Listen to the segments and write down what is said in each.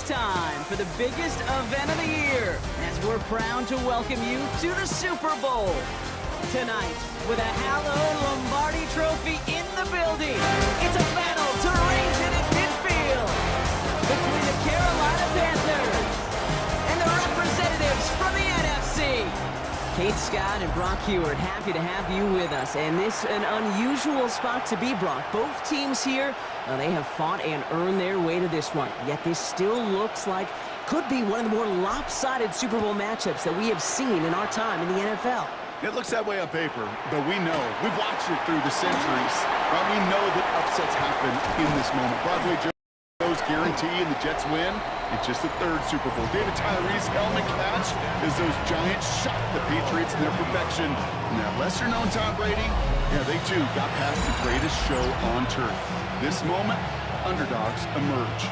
time for the biggest event of the year, as we're proud to welcome you to the Super Bowl. Tonight, with a hallowed Lombardi trophy in the building, it's a battle to raise it in midfield between the Carolina Panthers and the representatives from the NFC. Kate Scott and Brock Heward, happy to have you with us. And this an unusual spot to be, Brock. Both teams here, they have fought and earned their way to this one. Yet this still looks like could be one of the more lopsided Super Bowl matchups that we have seen in our time in the NFL. It looks that way on paper, but we know. We've watched it through the centuries. Right? We know that upsets happen in this moment. Broadway Joe's guarantee and the Jets win. It's just the third Super Bowl. David Tyree's helmet catch as those Giants shocked the Patriots in their perfection. And that lesser-known Tom Brady, yeah, they too got past the greatest show on turf. This moment, underdogs emerge.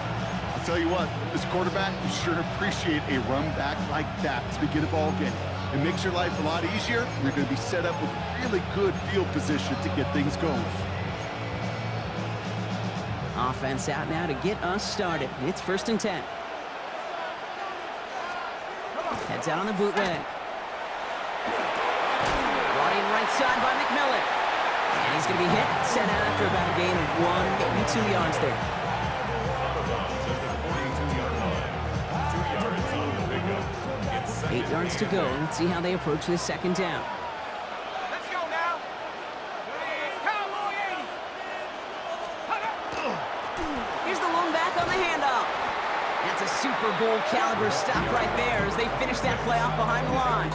I'll tell you what, as a quarterback, you sure appreciate a run back like that to begin a ball game. It makes your life a lot easier, and you're going to be set up with really good field position to get things going. Offense out now to get us started. It's 1st and 10. Heads out on the bootleg. Brought in right side by McMillan. And he's going to be hit, set out after about a gain of 1, maybe 2 yards there. 8 yards to go. Let's see how they approach this 2nd down. Let's go now. Here's the lone back on the handoff. That's a Super Bowl caliber stop right there as they finish that play off behind the line.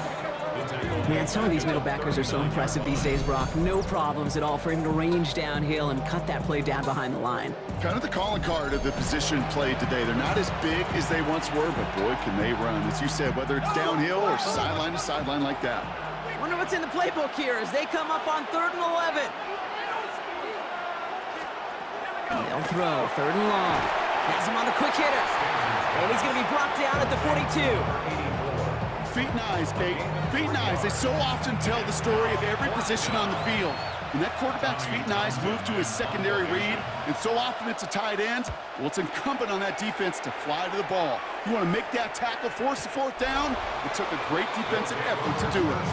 Man, some of these middle backers are so impressive these days, Brock. No problems at all for him to range downhill and cut that play down behind the line. Kind of the calling card of the position played today. They're not as big as they once were, but boy, can they run. As you said, whether it's downhill or sideline to sideline like that. Wonder what's in the playbook here as they come up on 3rd and 11. They'll throw 3rd and long. Has him on the quick hitter. And he's going to be brought down at the 42. Feet and eyes, Kate. Feet and eyes. They so often tell the story of every position on the field. When that quarterback's feet and eyes move to his secondary read, and so often it's a tight end, well, it's incumbent on that defense to fly to the ball. You want to make that tackle, force the 4th down? It took a great defensive effort to do it.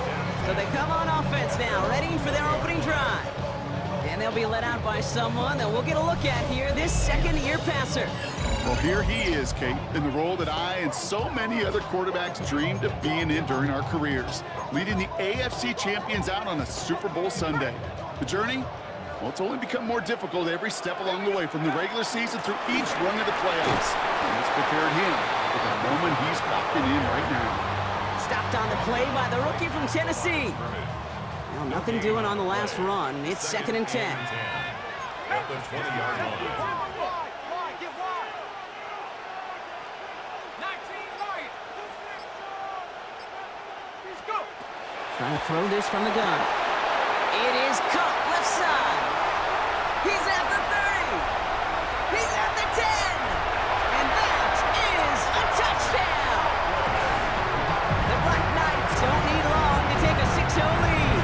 So they come on offense now, ready for their opening drive. And they'll be let out by someone that we'll get a look at here, this second-year passer. Well, here he is, Kate, in the role that I and so many other quarterbacks dreamed of being in during our careers, leading the AFC champions out on a Super Bowl Sunday. The journey? Well, it's only become more difficult every step along the way, from the regular season through each run of the playoffs. And it's prepared him for the moment he's walking in right now. Stopped on the play by the rookie from Tennessee. Well, nothing doing on the last run. It's 2nd and 10. Trying to throw this from the gun. It is caught left side. He's at the 30. He's at the 10. And that is a touchdown. The Black Knights don't need long to take a 6-0 lead.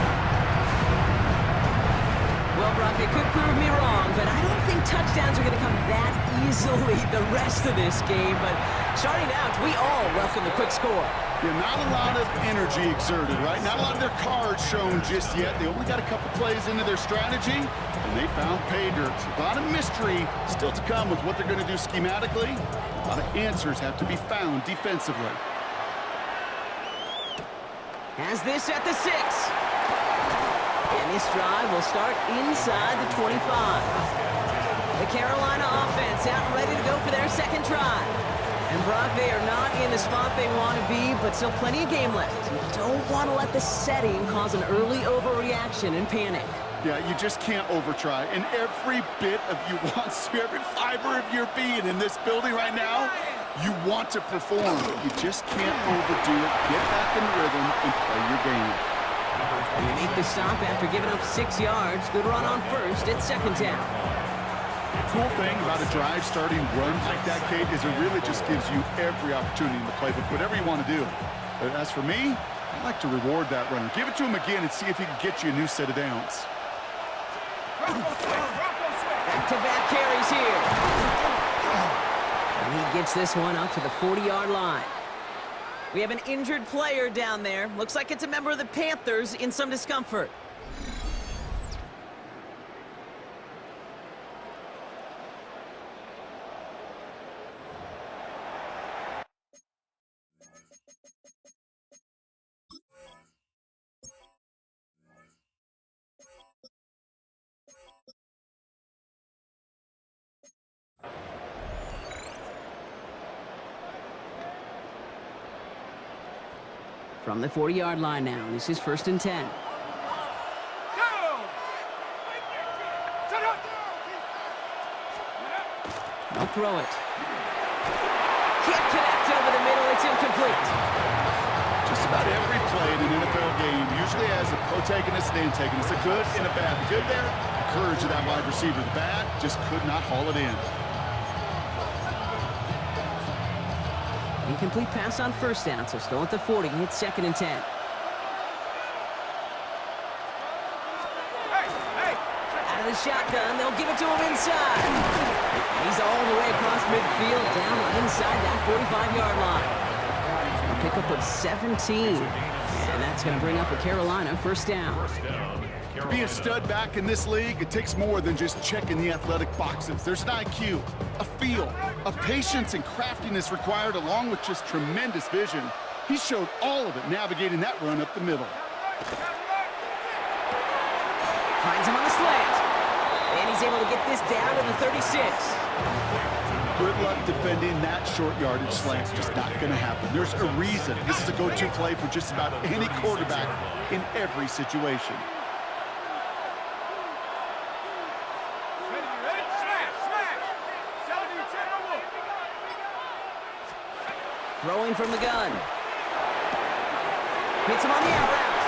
Well, Brock, they could prove me wrong, but I don't think touchdowns are going to come that easily the rest of this game. But starting out, we all welcome the quick score. Yeah, not a lot of energy exerted, right? Not a lot of their cards shown just yet. They only got a couple plays into their strategy, and they found pay dirt. A lot of mystery still to come with what they're going to do schematically. A lot of answers have to be found defensively. Has this at the 6. And this drive will start inside the 25. The Carolina offense out and ready to go for their 2nd drive. And Brock, they are not in the spot they want to be, but still plenty of game left. You don't want to let the setting cause an early overreaction and panic. Yeah, you just can't overtry. And every bit of you wants to, every fiber of your being in this building right now, you want to perform. You just can't overdo it. Get back in the rhythm and play your game. And they make the stop after giving up 6 yards. Good run on 1st. It's 2nd down. The cool thing about a drive starting run like that, Kate, is it really just gives you every opportunity in the playbook, whatever you want to do. But as for me, I like to reward that runner. Give it to him again and see if he can get you a new set of downs. Back-to-back carries here. And he gets this one up to the 40-yard line. We have an injured player down there. Looks like it's a member of the Panthers in some discomfort. From the 40-yard line now, this is 1st and 10. They'll throw it. Can't connect over the middle, it's incomplete. Just about every play in an NFL game usually has a protagonist and antagonist, a good and a bad. The good there, the courage of that wide receiver. The bad, just could not haul it in. Incomplete pass on 1st down, so still at the 40. It's 2nd and 10. Out of the shotgun, they'll give it to him inside. And he's all the way across midfield, down inside that 45-yard line. A pickup of 17. And that's going to bring up a Carolina 1st down. To be a stud back in this league, it takes more than just checking the athletic boxes. There's an IQ, a feel, a patience and craftiness required along with just tremendous vision. He showed all of it navigating that run up the middle. Finds him on the slant. And he's able to get this down to the 36. Good luck defending that short yardage slant. Just not going to happen. There's a reason this is a go-to play for just about any quarterback in every situation. Throwing from the gun. Hits him on the out route.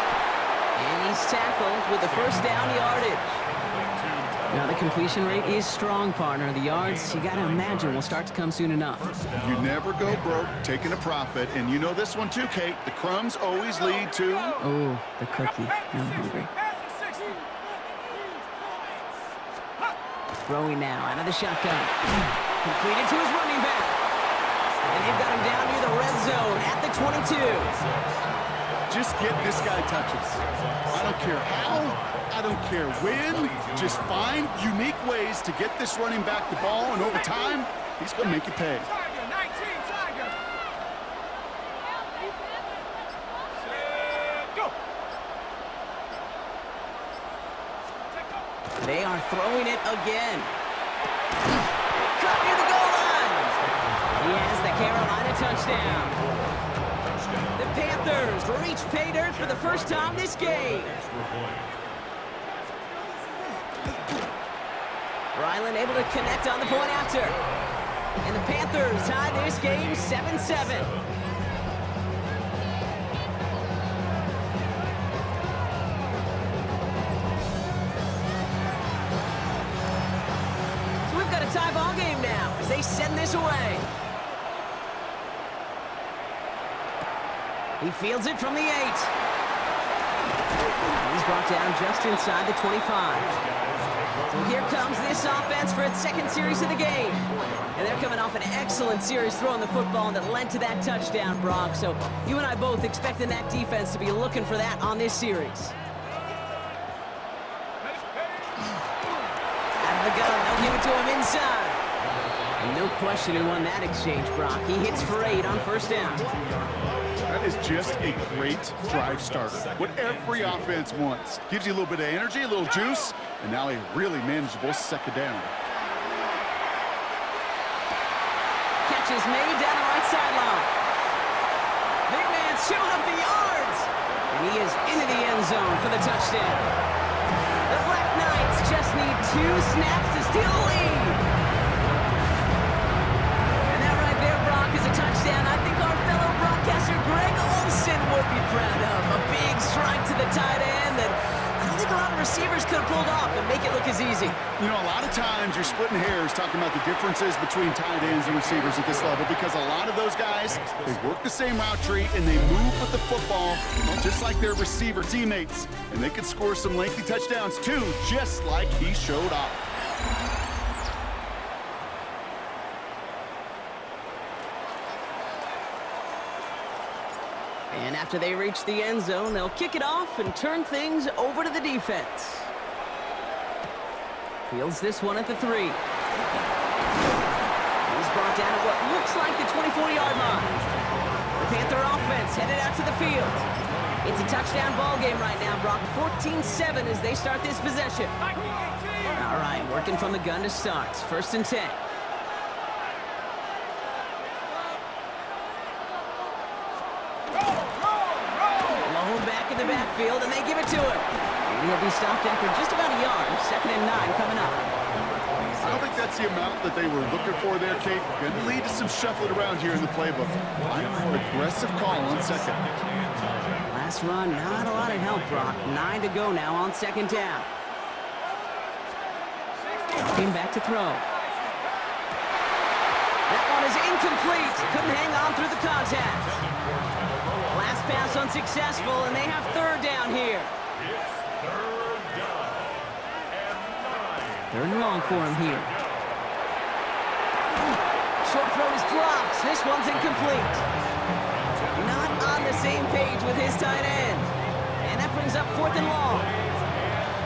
And he's tackled with the 1st down yardage. Now the completion rate is strong, partner. The yards, you got to imagine, will start to come soon enough. You never go broke taking a profit. And you know this one too, Kate. The crumbs always lead to... Oh, the cookie. Now I'm hungry. Throwing now out of the shotgun. Completed to his running back. And they've got him down near the red zone at the 22. Just get this guy touches. I don't care how, I don't care when. Just find unique ways to get this running back the ball, and over time, he's going to make it pay. They are throwing it again. Cut near the goal line. He has the Carolina touchdown. The Panthers reach pay dirt for the first time this game. Ryland able to connect on the point after. And the Panthers tie this game 7-7. Tie ball game now as they send this away. He fields it from the 8. He's brought down just inside the 25. So here comes this offense for its 2nd series of the game. And they're coming off an excellent series throwing the football that led to that touchdown, Brock. So you and I both expecting that defense to be looking for that on this series. The gun, they'll give it to him inside. And no question who won that exchange, Brock. He hits for 8 on 1st down. That is just a great drive starter. What every offense wants. Gives you a little bit of energy, a little juice, and now a really manageable 2nd down. Catch is made down the right sideline. Big man showing up the yards. And he is into the end zone for the touchdown. The Black Knights just need 2 snaps to steal the lead. And that right there, Brock, is a touchdown I think our fellow broadcaster Greg Olsen would be proud of. A big strike to the tight end that I don't think a lot of receivers could have pulled off and make it look as easy. You know, a lot of times you're splitting hairs talking about the differences between tight ends and receivers at this level because a lot of those guys, they work the same route tree and they move with the football just like their receiver teammates. And they can score some lengthy touchdowns too, just like he showed off. And after they reach the end zone, they'll kick it off and turn things over to the defense. Fields this one at the 3. He's brought down at what looks like the 24-yard line. The Panther offense headed out to the field. It's a touchdown ball game right now, Brock. 14-7 as they start this possession. All right, working from the gun to start. 1st and 10. Low back in the backfield, and they give it to him. He'll be stopped after just about a yard. 2nd and 9 coming up. I don't think that's the amount that they were looking for there, Kate. Going to lead to some shuffling around here in the playbook. I'm an aggressive call on 2nd. Last run, not a lot of help, Brock. 9 to go now on 2nd down. Came back to throw. That one is incomplete. Couldn't hang on through the contact. Last pass unsuccessful, and they have 3rd down here. 3rd and long for him here. Short throw is dropped. This one's incomplete. Not on the same page with his tight end. And that brings up 4th and long.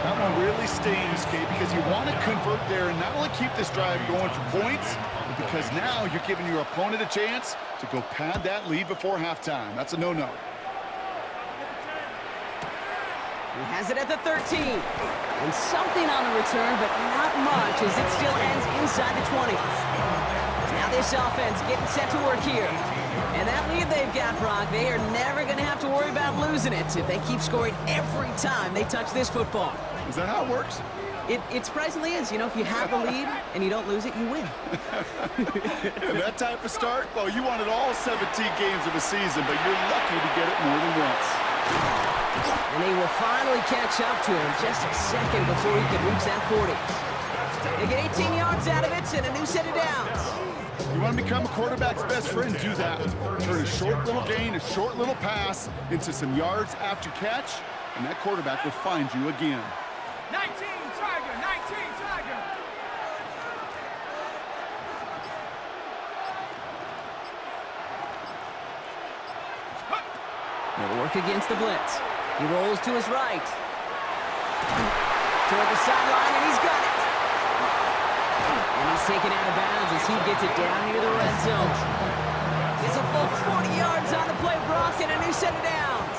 That one really stings, Kate, because you want to convert there and not only keep this drive going for points, but because now you're giving your opponent a chance to go pad that lead before halftime. That's a no-no. He has it at the 13. And something on the return, but not much as it still ends inside the 20. Now this offense getting set to work here. And that lead they've got, Brock, they are never going to have to worry about losing it if they keep scoring every time they touch this football. Is that how it works? It surprisingly is. You know, if you have the lead and you don't lose it, you win. And that type of start, well, you wanted all 17 games of a season, but you're lucky to get it more than once. And they will finally catch up to him just a second before he can reach that 40. They get 18 yards out of it and a new set of downs. You want to become a quarterback's best friend, do that. Turn a short little gain, a short little pass into some yards after catch, and that quarterback will find you again. 19 Tiger, 19 Tiger. He'll work against the blitz. He rolls to his right. Toward the sideline, and he's got it. And he's taken out of bounds as he gets it down near the red zone. It's a full 40 yards on the play, Brock, and a new set of downs.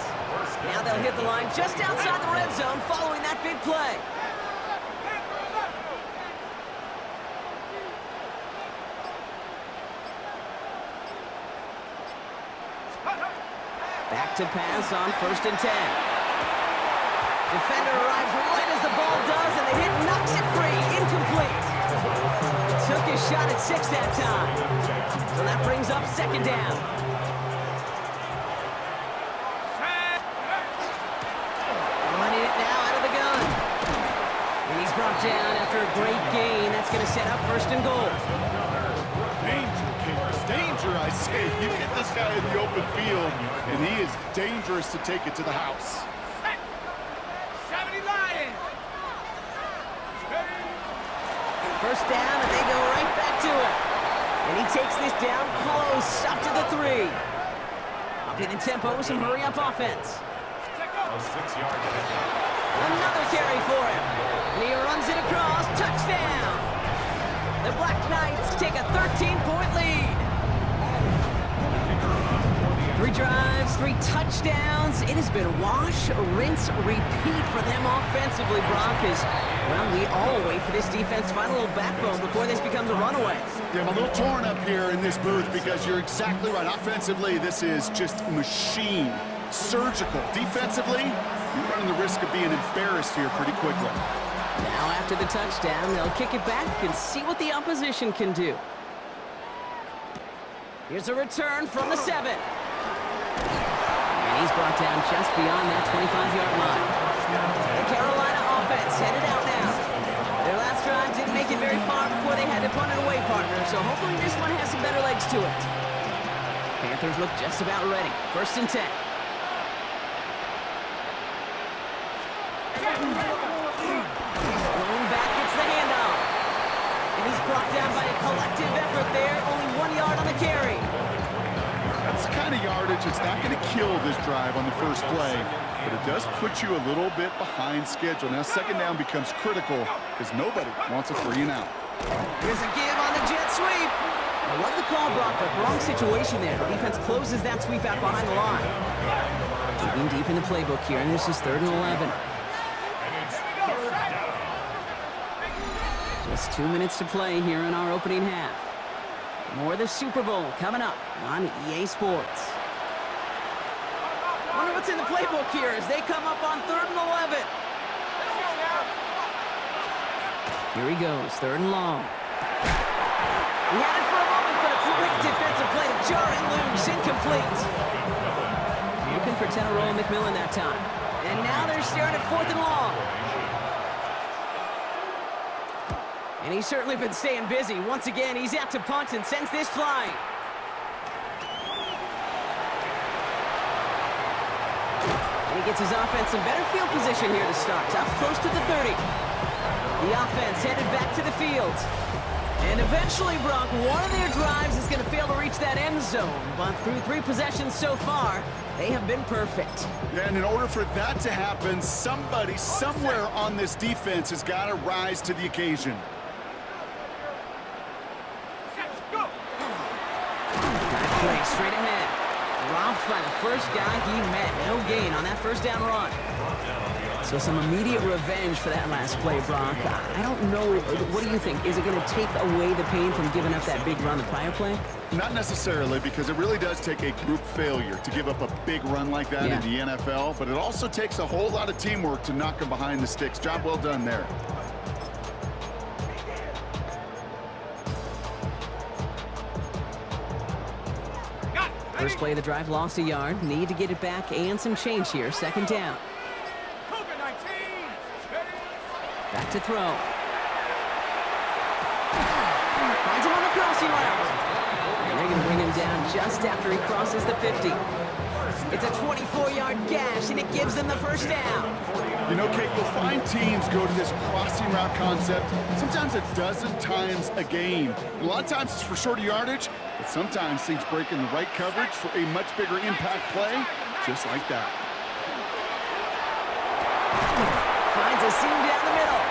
Now they'll hit the line just outside the red zone following that big play. Back to pass on 1st and 10. Defender arrives right as the ball does, and the hit knocks it free. Incomplete. Took his shot at 6 that time. So that brings up 2nd down. Running it now out of the gun. And he's brought down after a great gain. That's going to set up 1st and goal. Danger, I say. You get this guy in the open field, and he is dangerous to take it to the house. 70 Lions. 1st down, and they go right back to it. And he takes this down close, up to the 3. Up in the tempo with some hurry-up offense. Another carry for him. And he runs it across. Touchdown! The Black Knights take a 13-point lead. 3 drives, 3 touchdowns. It has been wash, rinse, repeat for them offensively, Brock, as, well, we all wait for this defense to find a little backbone before this becomes a runaway. Yeah, I'm a little torn up here in this booth because you're exactly right. Offensively, this is just machine, surgical. Defensively, you're running the risk of being embarrassed here pretty quickly. Now after the touchdown, they'll kick it back and see what the opposition can do. Here's a return from the 7. And he's brought down just beyond that 25-yard line. The Carolina offense headed out now. Their last drive didn't make it very far before they had to punt it away, partner, so hopefully this one has some better legs to it. Panthers look just about ready. 1st and 10. Going back, gets the handoff. And he's brought down by a collective effort there. Only 1 yard on the carry. That's kind kind of yardage, it's not going to kill this drive on the first play, but it does put you a little bit behind schedule. Now, second down becomes critical because nobody wants a 3-and-out. Here's a give on the jet sweep. I love the call, Brock, but wrong situation there. The defense closes that sweep out behind the line. Digging deep in the playbook here, and this is 3rd and 11. Just 2 minutes to play here in our opening half. More of the Super Bowl coming up on EA Sports. Wonder what's in the playbook here as they come up on 3rd and 11. Here he goes, 3rd and long. He had it for a moment, but a great defensive play to jar it loose, incomplete. Looking for Teneroa McMillan that time. And now they're staring at 4th and long. And he's certainly been staying busy. Once again, he's out to punt and sends this flying. And he gets his offense in better field position here to start. Up close to the 30. The offense headed back to the field. And eventually, Brock, one of their drives is going to fail to reach that end zone. But through 3 possessions so far, they have been perfect. And in order for that to happen, somebody somewhere on this defense has got to rise to the occasion. Play straight ahead. Robbed by the first guy he met. No gain on that first down run. So some immediate revenge for that last play, Brock. I don't know. What do you think? Is it going to take away the pain from giving up that big run the prior play? Not necessarily, because it really does take a group failure to give up a big run like that in the NFL. But it also takes a whole lot of teamwork to knock them behind the sticks. Job well done there. First play of the drive, lost a yard. Need to get it back and some change here. 2nd down. Back to throw. Finds him on the crossing route. And they're going to bring him down just after he crosses the 50. It's a 24-yard gash, and it gives them the first down. You know, Kate, you'll find teams go to this crossing route concept sometimes a dozen times a game. A lot of times it's for shorter yardage, but sometimes things break in the right coverage for a much bigger impact play, just like that. Finds a seam down the middle.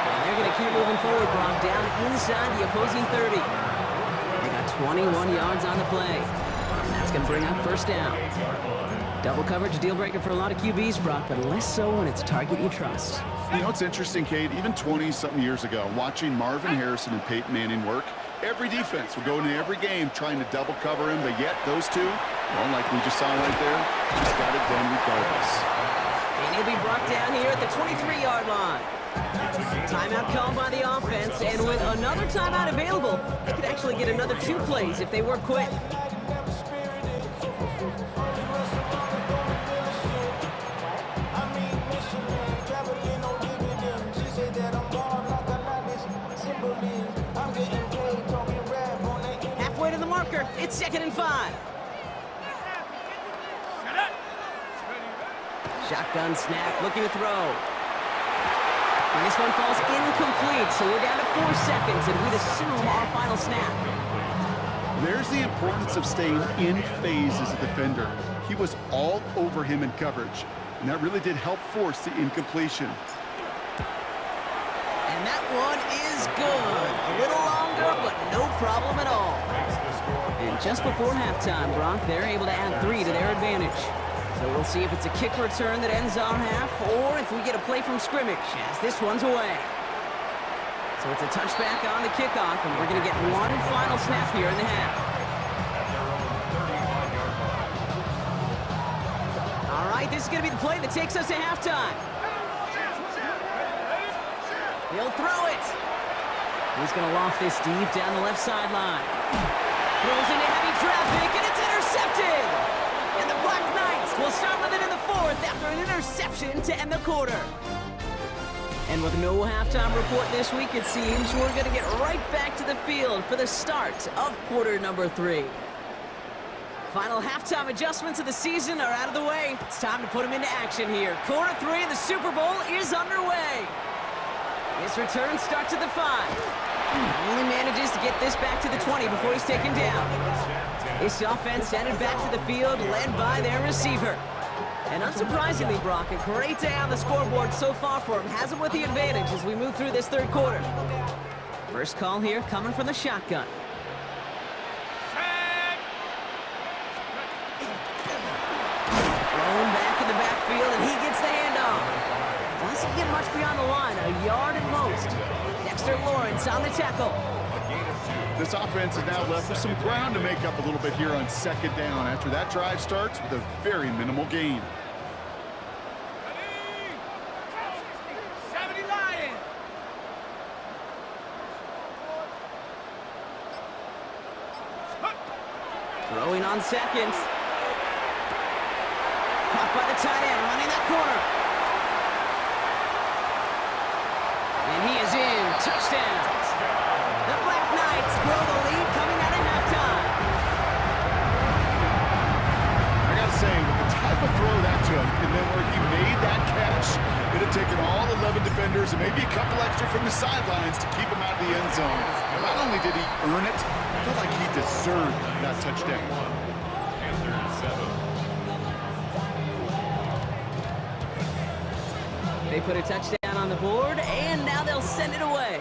And they're going to keep moving forward, Brock, down inside the opposing 30. They got 21 yards on the play. And that's going to bring up first down. Double coverage, deal breaker for a lot of QBs, Brock, but less so when it's a target you trust. You know, it's interesting, Kate, even 20-something years ago, watching Marvin Harrison and Peyton Manning work, every defense would go into every game trying to double cover him, but yet those two, well, like we just saw right there, just got it done regardless. And he'll be brought down here at the 23-yard line. Timeout called by the offense, and with another timeout available, they could actually get another 2 plays if they work quick. Halfway to the marker, it's 2nd and 5. Shotgun snap, looking to throw. And this one falls incomplete, so we're down to 4 seconds, and we'd assume our final snap. There's the importance of staying in phase as a defender. He was all over him in coverage, and that really did help force the incompletion. And that one is good. A little longer, but no problem at all. And just before halftime, Brock, they're able to add 3 to their advantage. So we'll see if it's a kick return that ends our half, or if we get a play from scrimmage, as this one's away. So it's a touchback on the kickoff, and we're going to get one final snap here in the half. All right, this is going to be the play that takes us to halftime. He'll throw it. He's going to loft this deep down the left sideline. Throws into heavy traffic, and it's intercepted. And the Black Knights will start with it in the 4th after an interception to end the quarter. And with no halftime report this week, it seems we're going to get right back to the field for the start of quarter number 3. Final halftime adjustments of the season are out of the way. It's time to put them into action here. Quarter 3 of the Super Bowl is underway. This return starts at the 5. Only manages to get this back to the 20 before he's taken down. This offense headed back to the field, led by their receiver. And unsurprisingly, Brock, a great day on the scoreboard so far for him. Has him with the advantage as we move through this third quarter. First call here coming from the shotgun. Thrown back in the backfield, and he gets the handoff. Doesn't get much beyond the line, a yard at most. Dexter Lawrence on the tackle. This offense is now left with some ground to make up a little bit here on second down after that drive starts with a very minimal gain. 70 Lions. Throwing on seconds. Caught by the tight end, running that corner. And he is in. Touchdown. The Black Knights grow the lead coming out of halftime. I gotta say, with the type of throw that took, and then where he made that catch, it had taken all 11 defenders and maybe a couple extra from the sidelines to keep him out of the end zone. Not only did he earn it, I felt like he deserved that touchdown. They put a touchdown on the board, and now they'll send it away.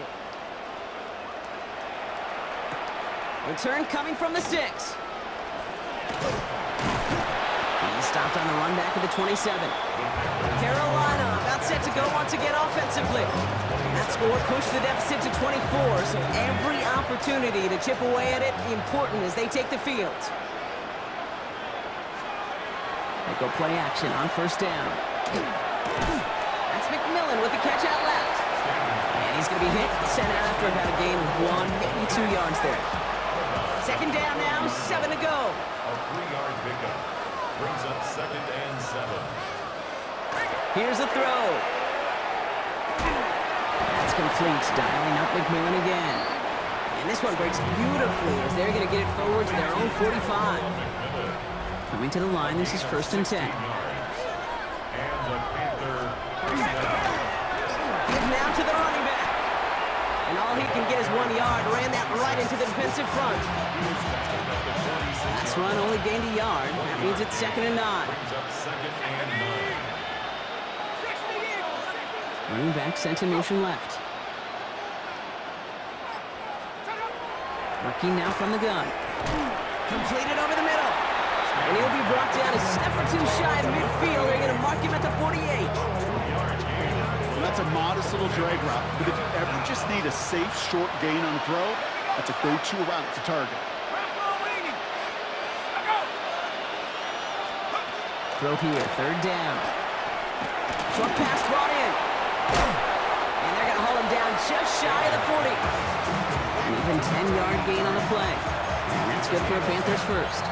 Return coming from the 6. He's stopped on the run back of the 27. Carolina about set to go once again offensively. That score pushed the deficit to 24, so every opportunity to chip away at it important as they take the field. They go play action on first down. That's McMillan with the catch out left. And he's going to be hit, sent out after about a gain of 1, maybe 2 yards there. Second down now, 7 to go. A 3-yard pickup brings up 2nd and 7. Here's a throw. That's complete, dialing up McMillan again. And this one breaks beautifully as they're going to get it forward to their own 45. Coming to the line, this is 1st and 10. And the Panther Give now to the running back. And all he can get is 1 yard. Ran that right into the defensive front. Last run only gained a yard. That means it's 2nd and 9. brings up 2nd and 9. Running back sent in motion left. Working now from the gun. Completed over the middle. And he'll be brought down a step or two shy of midfield. They're going to mark him at the 48. Well, that's a modest little drag route, but if you ever just need a safe, short gain on a throw, that's a go-to route to target. Throw here, 3rd down. Short pass brought in. And they're going to hold him down just shy of the 40. An even 10-yard gain on the play. And that's good for a Panthers first.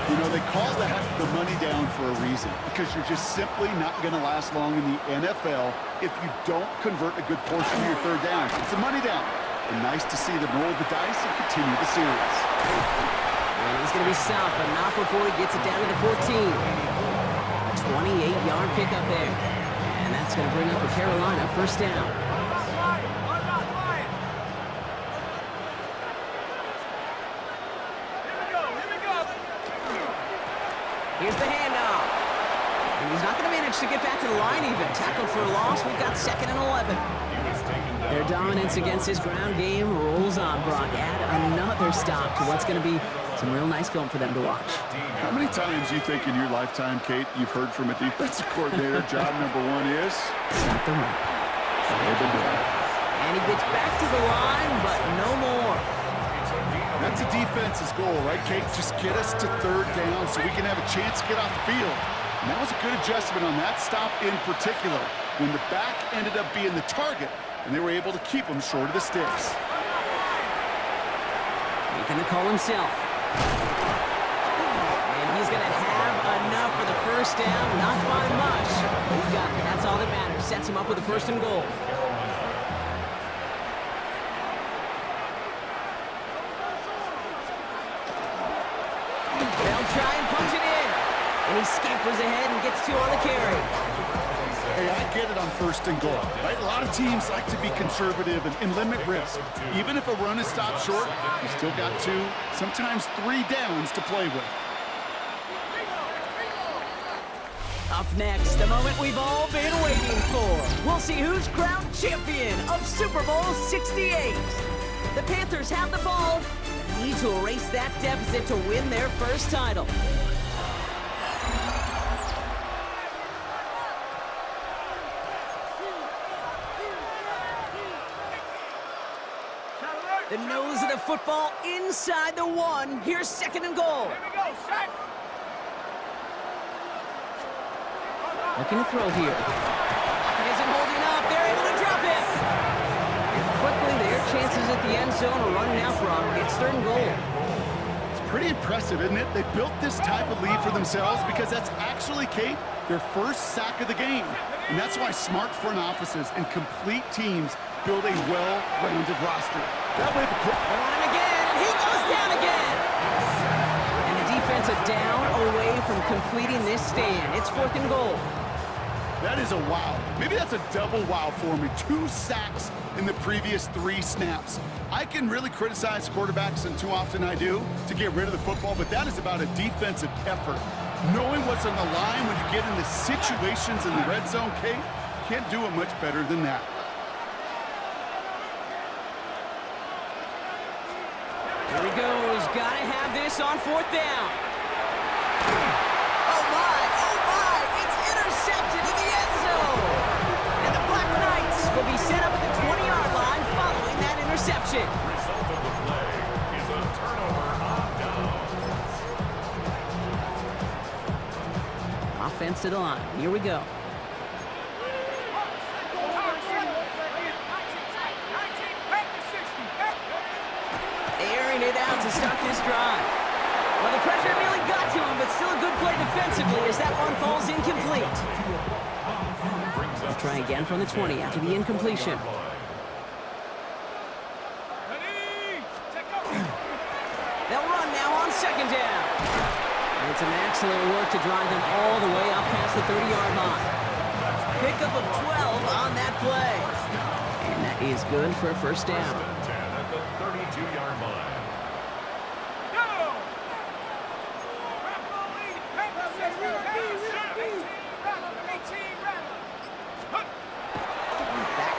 You know, they call that the money down for a reason, because you're just simply not going to last long in the NFL if you don't convert a good portion of your 3rd down. It's a money down. And nice to see them roll the dice and continue the series. And he's going to be stopped, but not before he gets it down to the 14. A 28-yard pickup there. And that's going to bring up a Carolina 1st down. Here's the handoff. And he's not going to manage to get back to the line even. Tackled for a loss. We've got 2nd and 11. Their dominance against his ground game rolls on, Brock. Add another stop to what's going to be some real nice film for them to watch. How many times do you think in your lifetime, Kate, you've heard from a defensive coordinator, job number 1 is? Stop the run. They've been doing it. And he gets back to the line, but no more. That's a defense's goal, right, Kate? Just get us to 3rd down so we can have a chance to get off the field. And that was a good adjustment on that stop in particular, when the back ended up being the target, and they were able to keep him short of the sticks. Making the call himself. And he's going to have enough for the 1st down, not by much. He's got it. That's all that matters. Sets him up with a 1st and goal. They'll try and punch it in. And he scampers ahead and gets 2 on the carry. Hey, I get it on 1st and goal, right? A lot of teams like to be conservative and limit risk. Even if a run is stopped short, you still got 2, sometimes 3 downs to play with. Up next, the moment we've all been waiting for. We'll see who's crowned champion of Super Bowl 68. The Panthers have the ball, need to erase that deficit to win their first title. The nose of the football inside the 1. Here's 2nd and goal. Here we go, set. Looking to throw here. It isn't holding up. They're able to drop it. And quickly, their chances at the end zone are running out, Brock. It's 3rd and goal. It's pretty impressive, isn't it? They built this type of lead for themselves because that's actually, Kate, their first sack of the game. And that's why smart front offices and complete teams build a well-rounded roster. That way, the They want him again, and he goes down again. And the defense is down away from completing this stand. It's 4th and goal. That is a wow. Maybe that's a double wow for me. 2 sacks in the previous 3 snaps. I can really criticize quarterbacks, and too often I do, to get rid of the football, but that is about a defensive effort. Knowing what's on the line when you get into situations in the red zone, Kate, can't do it much better than that. Here he goes. Gotta have this on 4th down. Oh my. It's intercepted in the end zone. And the Black Knights will be set up at the 20-yard line following that interception. Result of the play is a turnover on downs. Offense to the line. Here we go. Airing it out to start this drive. Well, the pressure nearly got to him, but still a good play defensively as that one falls incomplete. They'll try again from the 20 after the incompletion. They'll run now on 2nd down. And it's an excellent work to drive them all the way up past the 30-yard line. Pickup of 12 on that play. And that is good for a 1st down. 10 at the 32-yard line.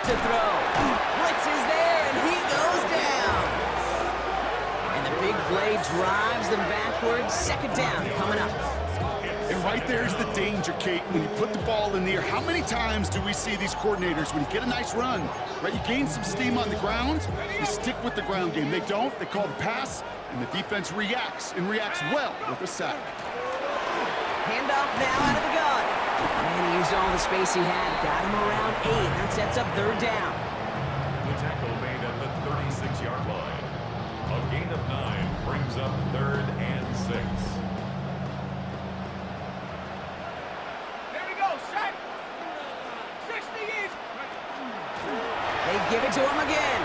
To throw. Blitz is there, and he goes down. And the big play drives them backwards. 2nd down coming up. And right there's the danger, Kate. When you put the ball in the air, how many times do we see these coordinators, when you get a nice run, right, you gain some steam on the ground, you stick with the ground game. They don't. They call the pass, and the defense reacts, and reacts well with a sack. Handoff now out of the gun. And he used all the space he had. Got him around 8. That sets up 3rd down. The tackle made at the 36-yard line. A gain of 9 brings up 3rd and 6. There we go, set. 60 years. They give it to him again.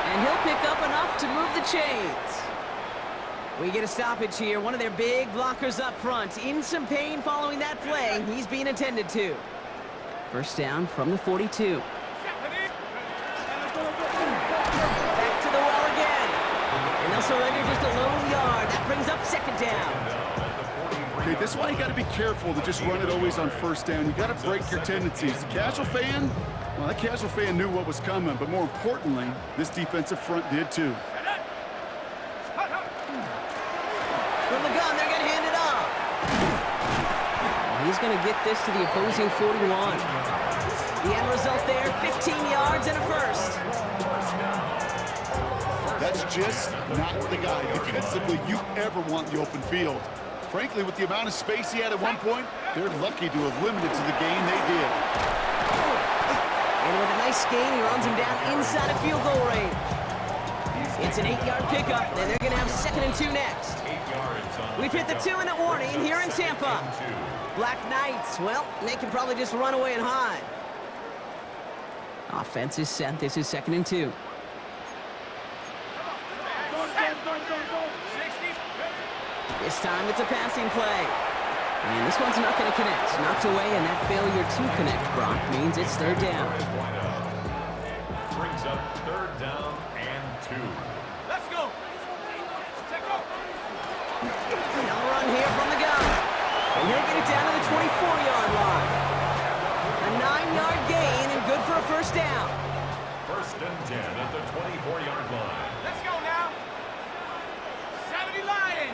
And he'll pick up enough to move the chains. We get a stoppage here. One of their big blockers up front. In some pain following that play. He's being attended to. 1st down from the 42. Back to the well again. And they'll surrender just a lone yard. That brings up 2nd down. Okay, this is why you got to be careful to just run it always on 1st down. You got to break your tendencies. The casual fan, well, that casual fan knew what was coming, but more importantly, this defensive front did too. From the gun, they're going to hand it off. He's going to get this to the opposing 41. The end result there, 15 yards and a 1st. That's just not the guy defensively you ever want in the open field. Frankly, with the amount of space he had at one point, they're lucky to have limited to the gain they did. And with a nice gain, he runs him down inside of field goal range. It's an 8-yard pickup, and they're going to have 2nd and 2 next. We've hit the 2-minute warning here in Tampa. Black Knights, well, they can probably just run away and hide. Offense is set. This is 2nd and 2. This time it's a passing play. And this one's not going to connect. Knocked away, and that failure to connect, Brock, means it's third down. Brings up third down and 2. Let's go. Check up. They'll run here from the gun. And he'll get it down to the 24-yard line. A 9-yard gain and good for a first down. First and 10 at the 24-yard line. Let's go now. 70 Lions.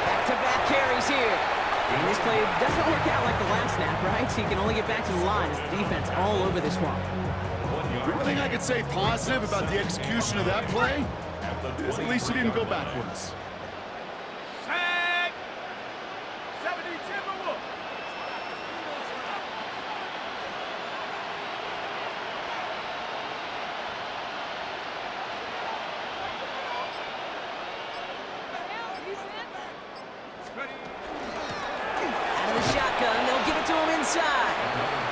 Back-to-back carries here. And this play doesn't work out like the last snap, right? He can only get back to the line as the defense all over this one. The only thing I could say positive about the execution of that play is at least he didn't go backwards. Sack. 70 Timberwolves. Out of the shotgun, they'll give it to him inside.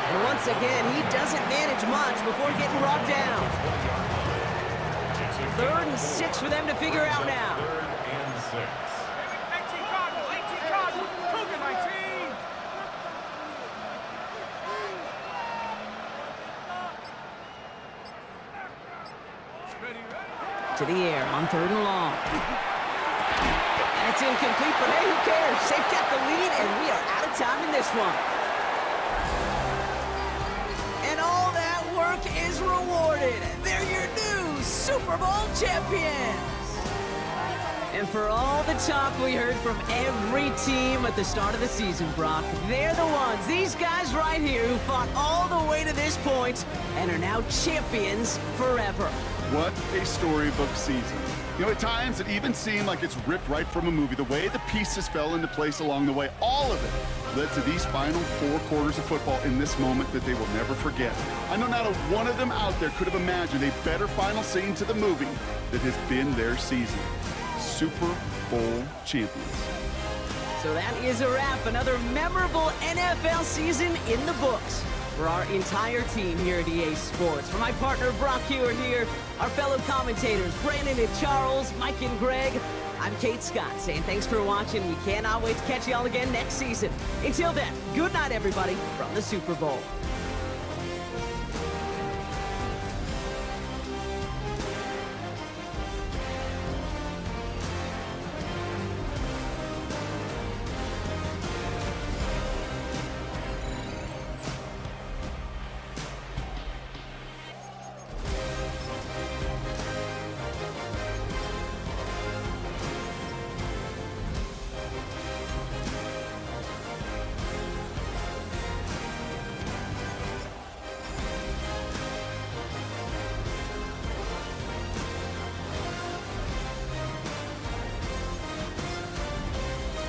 And once again, he doesn't manage much before getting brought down. 3rd and 6 for them to figure out now. 3rd and 6. 18 Cardinals. 18 Cardinals. Cougar 19. To the air on 3rd and long. And it's incomplete, but hey, who cares? They've got the lead, and we are out of time in this one. And all that work is rewarded. They're your new Super Bowl champions. And for all the talk we heard from every team at the start of the season, Brock, they're the ones, these guys right here, who fought all the way to this point and are now champions forever. What a storybook season. You know, at times it even seemed like it's ripped right from a movie. The way the pieces fell into place along the way, all of it led to these final 4 quarters of football in this moment that they will never forget. I know not a one of them out there could have imagined a better final scene to the movie that has been their season. Super Bowl champions. So that is a wrap. Another memorable NFL season in the books for our entire team here at EA Sports. For my partner, Brock Hewer here, our fellow commentators, Brandon and Charles, Mike and Greg, I'm Kate Scott saying thanks for watching. We cannot wait to catch you all again next season. Until then, good night, everybody, from the Super Bowl.